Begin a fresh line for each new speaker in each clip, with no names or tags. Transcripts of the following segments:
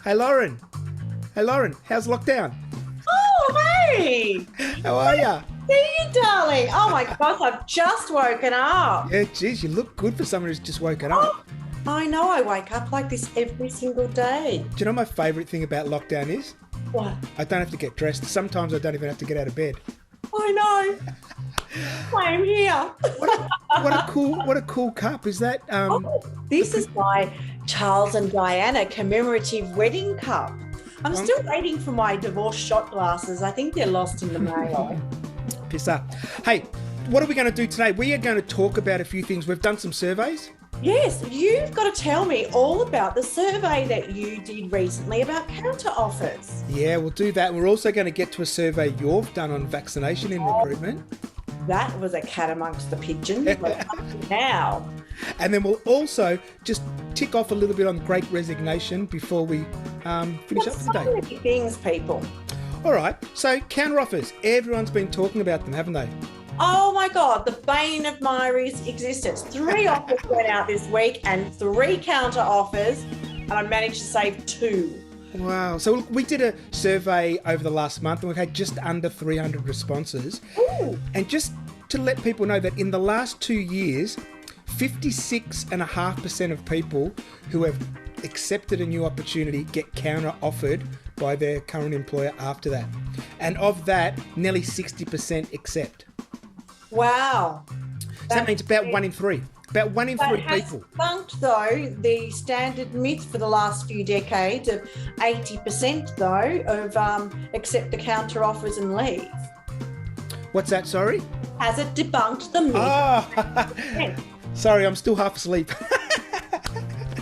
Hey, Lauren. Hey, Lauren. How's lockdown?
Oh, hey!
How are ya?
See you, darling. Oh my gosh, I've just woken up.
Yeah, geez, you look good for someone who's just woken up.
Oh, I know I wake up like this every single day.
Do you know my favourite thing about lockdown is?
What?
I don't have to get dressed. Sometimes I don't even have to get out of bed.
I know. I'm here.
What a cool cup. Is that
This is my Charles and Diana commemorative wedding cup. I'm still waiting for my divorce shot glasses. I think they're lost in the mail.
piss up? Hey, what are we going to do today? We are going to talk about a few things. We've done some surveys.
Yes, you've got to tell me all about the survey that you did recently about counteroffers.
Yeah, we'll do that. We're also going to get to a survey you've done on vaccination in recruitment.
That was a cat amongst the pigeons. Now.
And then we'll also just tick off a little bit on Great Resignation before we finish up for the day.
So many things, people.
All right, so counteroffers. Everyone's been talking about them, haven't they?
Oh my God, the bane of my existence. 3 offers went out this week and 3 counter offers, and I managed to save 2.
Wow. So look, we did a survey over the last month and we've had just under 300 responses.
Ooh.
And just to let people know that in the last 2 years, 56.5% of people who have accepted a new opportunity get counter offered by their current employer after that. And of that, nearly 60% accept.
Wow.
So that means about 1 in 3. About 1 in 3 people.
Debunked, though, the standard myth for the last few decades of 80%, though, of accept the counter offers and leave.
What's that, sorry?
Has it debunked the myth?
Oh, sorry, I'm still half asleep.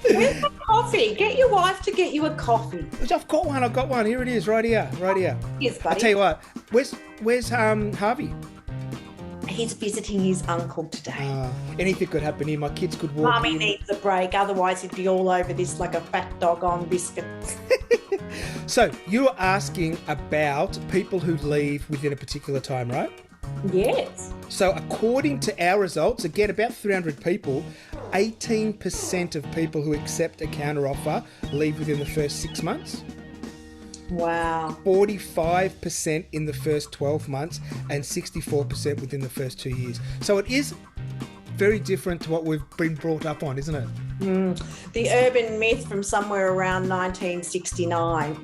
Where's the coffee? Get your wife to get you a coffee.
I've got one. Here it is, right here.
Yes, buddy.
I'll tell you what, where's Harvey?
He's visiting his uncle today.
Anything could happen here. My kids could walk
Mummy
in.
needs a break, otherwise he'd be all over this like a fat dog on biscuits.
So you're asking about people who leave within a particular time, right?
Yes.
So according to our results, again, about 300 people, 18% of people who accept a counteroffer leave within the first 6 months.
Wow.
45% in the first 12 months and 64% within the first 2 years. So it is very different to what we've been brought up on, isn't it?
The urban myth from somewhere around 1969.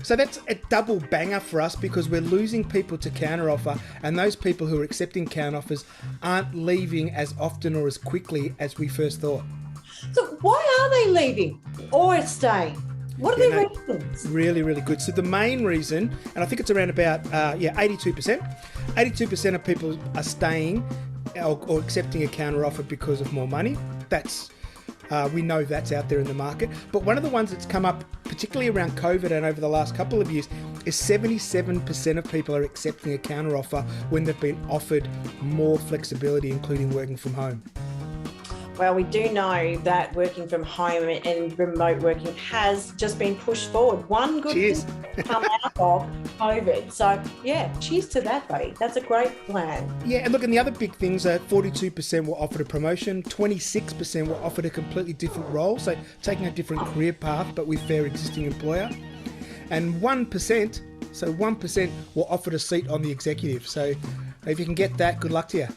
So that's a double banger for us because we're losing people to counteroffer, and those people who are accepting counteroffers aren't leaving as often or as quickly as we first thought.
So why are they leaving or staying? What are their reasons?
Really, really good. So the main reason, and I think it's around about 82%. 82% of people are staying or accepting a counteroffer because of more money. That's we know that's out there in the market. But one of the ones that's come up, particularly around COVID and over the last couple of years, is 77% of people are accepting a counteroffer when they've been offered more flexibility, including working from home.
Well, we do know that working from home and remote working has just been pushed forward. One good thing to come out of COVID. So, yeah, cheers to that, buddy. That's a great plan.
Yeah, and look, and the other big things are 42% were offered a promotion, 26% were offered a completely different role, so taking a different career path, but with their existing employer. And 1% were offered a seat on the executive. So if you can get that, good luck to you.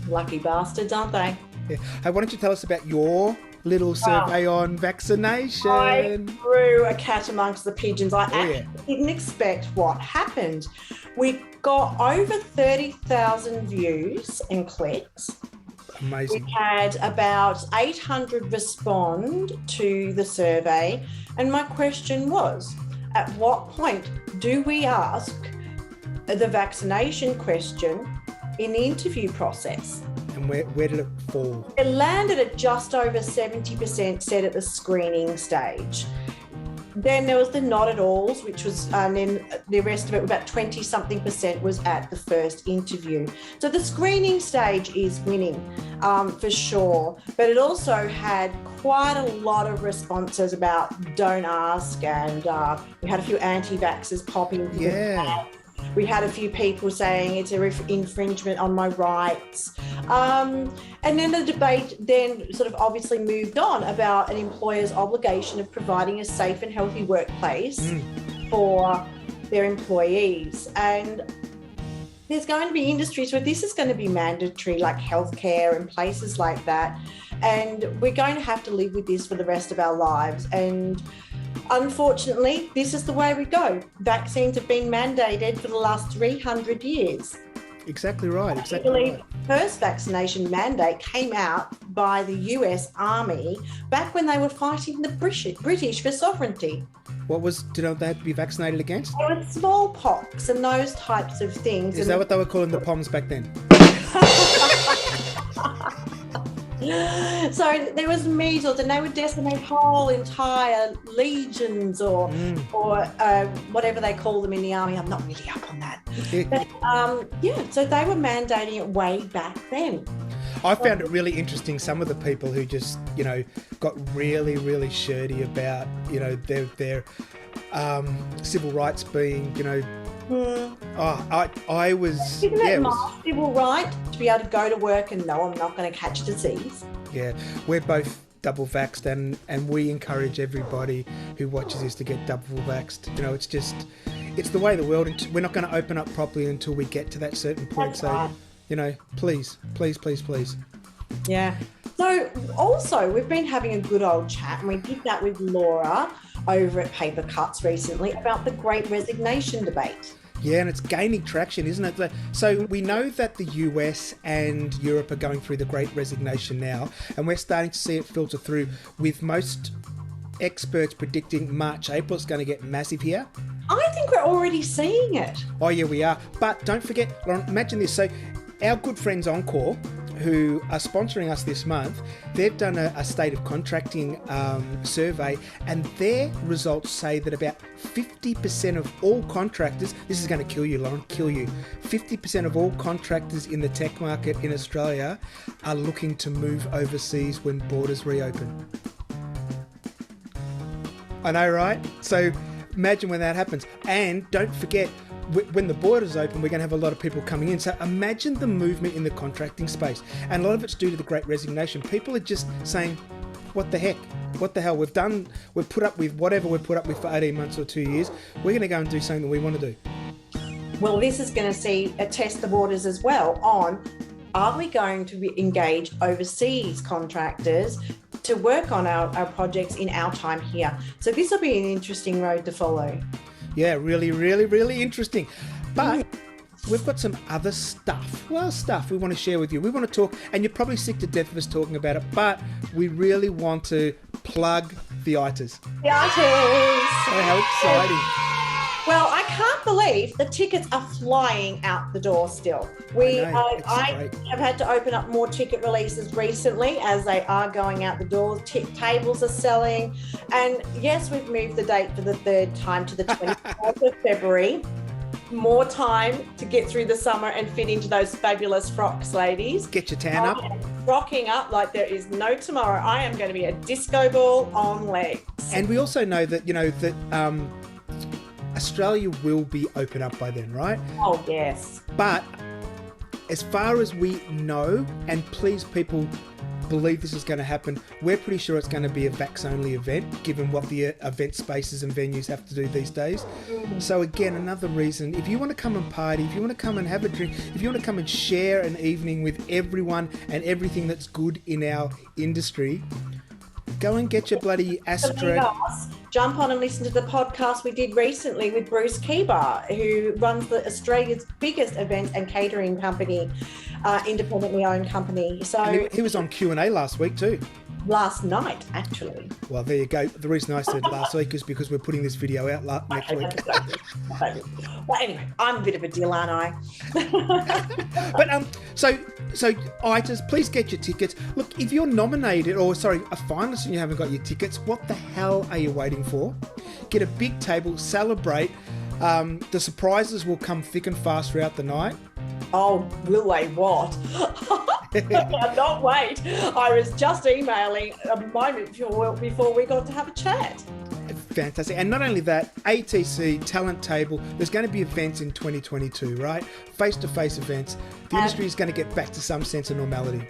Lucky bastards, aren't they?
Yeah. Hey, why don't you tell us about your little survey on vaccination?
I threw a cat amongst the pigeons. I actually didn't expect what happened. We got over 30,000 views and clicks.
Amazing.
We had about 800 respond to the survey. And my question was, at what point do we ask the vaccination question in the interview process?
And where did it fall?
It landed at just over 70% said at the screening stage. Then there was the not at alls, which was, and then the rest of it, about 20-something% was at the first interview. So the screening stage is winning for sure. But it also had quite a lot of responses about don't ask, and we had a few anti-vaxxers pop into the chat. We had a few people saying it's an infringement on my rights. And then the debate then sort of obviously moved on about an employer's obligation of providing a safe and healthy workplace for their employees. And there's going to be industries where this is going to be mandatory, like healthcare and places like that. And we're going to have to live with this for the rest of our lives. And unfortunately, this is the way we go. Vaccines have been mandated for the last 300 years.
Exactly right.
I believe the first vaccination mandate came out by the US Army back when they were fighting the British for sovereignty.
Do you know what they had to be vaccinated against?
It was smallpox and those types of things.
Is that what they were calling the POMs back then?
So there was measles, and they would decimate whole entire legions or whatever they call them in the army. I'm not really up on that. But, so they were mandating it way back then.
I found it really interesting, some of the people who just, got really, really shirty about, their civil rights being, I was...
Isn't it my civil right to be able to go to work and know I'm not going to catch disease?
Yeah, we're both double vaxxed and we encourage everybody who watches this to get double vaxxed. It's the way of the world. We're not going to open up properly until we get to that certain point.
That's right.
Please.
Yeah. So also, we've been having a good old chat, and we did that with Laura over at Paper Cuts recently about the Great Resignation debate.
Yeah, and it's gaining traction, isn't it? So we know that the US and Europe are going through the Great Resignation now, and we're starting to see it filter through, with most experts predicting March, April, it's going to get massive here.
I think we're already seeing it.
Oh, yeah, we are. But don't forget, Lauren, imagine this. So our good friends Encore, who are sponsoring us this month, they've done a state of contracting survey, and their results say that about 50% of all contractors, this is going to kill you, Lauren, 50% of all contractors in the tech market in Australia are looking to move overseas when borders reopen. I know, right? So imagine when that happens. And don't forget, when the borders open, we're going to have a lot of people coming in. So imagine the movement in the contracting space. And a lot of it's due to the Great Resignation. People are just saying, what the heck? What the hell? We've put up with whatever we've put up with for 18 months or 2 years. We're going to go and do something that we want to do.
Well, this is going to test the waters as well on, are we going to engage overseas contractors to work on our projects in our time here? So this will be an interesting road to follow.
Yeah, really, really, really interesting. But we've got some other stuff we want to share with you. We want to talk, and you're probably sick to death of us talking about it, but we really want to plug the ITAs.
The ITAs!
Oh, how exciting.
Well, I can't believe the tickets are flying out the door still. I have had to open up more ticket releases recently as they are going out the door. Tables are selling. And yes, we've moved the date for the third time to the 24th of February. More time to get through the summer and fit into those fabulous frocks, ladies.
Get your tan up.
I am rocking up like there is no tomorrow. I am going to be a disco ball on legs.
And we also know that, Australia will be open up by then, right?
Oh, yes.
But as far as we know, and please people believe this is going to happen, we're pretty sure it's going to be a vax-only event, given what the event spaces and venues have to do these days. So again, another reason, if you want to come and party, if you want to come and have a drink, if you want to come and share an evening with everyone and everything that's good in our industry, go and get your bloody Astra.
Jump on and listen to the podcast we did recently with Bruce Keebar, who runs Australia's biggest events and catering company, independently owned company. So
he was on Q&A last week too.
Last night, actually.
Well, there you go. The reason I said last week is because we're putting this video out next week.
Well, anyway, I'm a bit of a deal, aren't I?
But so ITAs, please get your tickets. Look, if you're nominated, a finalist and you haven't got your tickets, what the hell are you waiting for? Get a big table, celebrate. The surprises will come thick and fast throughout the night.
Oh, will they what? Not wait. I was just emailing a moment before we got to have a chat.
Fantastic. And not only that, ATC, Talent Table, there's going to be events in 2022, right? Face-to-face events. The industry is going to get back to some sense of normality.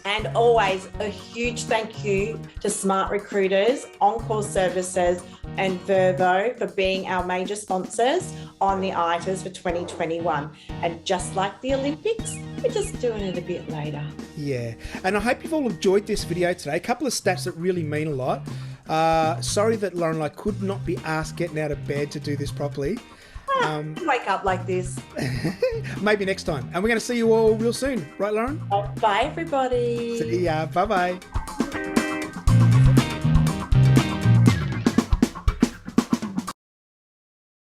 And always a huge thank you to Smart Recruiters, Encore Services, and Vervo for being our major sponsors on the ITAs for 2021. And just like the Olympics, we're just doing it a bit later.
Yeah. And I hope you've all enjoyed this video today. A couple of stats that really mean a lot. Sorry that Lauren and I could not be asked getting out of bed to do this properly.
Wake up like this.
Maybe next time. And we're going to see you all real soon. Right, Lauren?
Bye, everybody.
See ya. Bye-bye.